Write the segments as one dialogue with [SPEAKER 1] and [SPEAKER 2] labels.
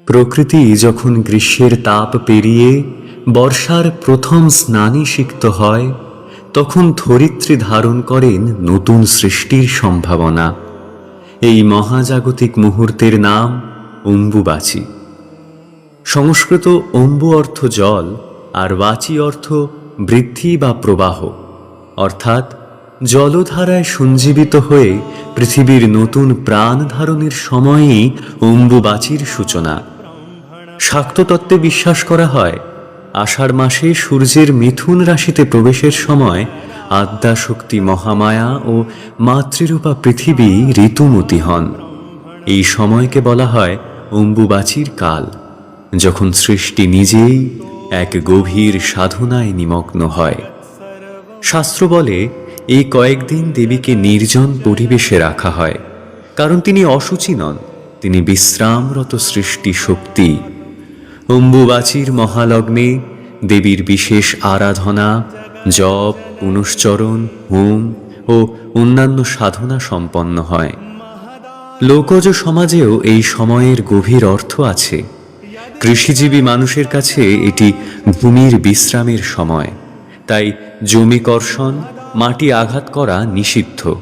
[SPEAKER 1] প্রকৃতি যখন গ্রীষ্মের তাপ পেরিয়ে বর্ষার প্রথম স্নানে সিক্ত হয়, তখন ধরিত্রী ধারণ করেন নতুন সৃষ্টির সম্ভাবনা। এই মহাজাগতিক মুহূর্তের নাম অম্বুবাচী। সংস্কৃত অম্বু অর্থ জল, আর বাচী অর্থ বৃদ্ধি বা প্রবাহ, অর্থাৎ জলধারায় সঞ্জীবিত হয়ে পৃথিবীর নতুন প্রাণ ধারণের সময়ই অম্বুবাচীর সূচনা। শাক্ততত্ত্বে বিশ্বাস করা হয়, আষাঢ় মাসে সূর্যের মিথুন রাশিতে প্রবেশের সময় আদ্যাশক্তি মহামায়া ও মাতৃরূপা পৃথিবী ঋতুমতী হন। এই সময়কে বলা হয় অম্বুবাচীর কাল, যখন সৃষ্টি নিজেই এক গভীর সাধনায় নিমগ্ন হয়। শাস্ত্র বলে, এই কয়েকদিন দেবীকে নির্জন পরিবেশে রাখা হয়, কারণ তিনি অশুচি নন, তিনি বিশ্রামরত সৃষ্টি শক্তি। অম্বুবাচীর মহালগ্নে দেবীর বিশেষ আরাধনা, জপ, পুনশ্চরণ, হোম ও অন্যান্য সাধনা সম্পন্ন হয়। লোকজ সমাজেও এই সময়ের গভীর অর্থ আছে। কৃষিজীবী মানুষের কাছে এটি ভূমির বিশ্রামের সময়, তাই জমি কর্ষণ, মাটি আঘাত করা নিষিদ্ধ।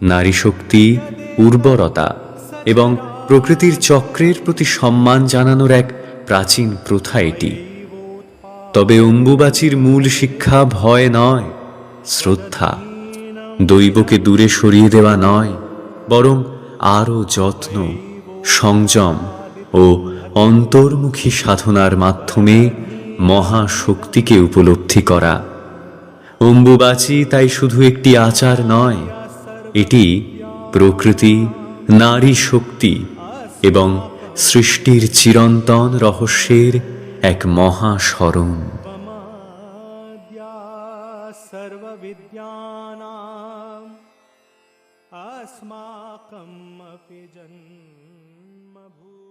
[SPEAKER 1] নারী শক্তি, উর্বরতা এবং প্রকৃতির চক্রের প্রতি সম্মান জানানোর এক প্রাচীন প্রথা এটি। তবে অম্বুবাচীর মূল শিক্ষা ভয় নয়, শ্রদ্ধা। দৈবকে দূরে সরিয়ে দেওয়া নয়, বরং আরও যত্ন, সংযম ও অন্তর্মুখী সাধনার মাধ্যমে মহাশক্তিকে উপলব্ধি করা। অম্বুবাচী তাই শুধু একটি আচার নয়, এটি প্রকৃতি, নারী শক্তি এবং সৃষ্টির চিরন্তন রহস্যের এক মহাস্মরণ।
[SPEAKER 2] सर्वविद्यानाम् अस्माकमपि जन्मभूः।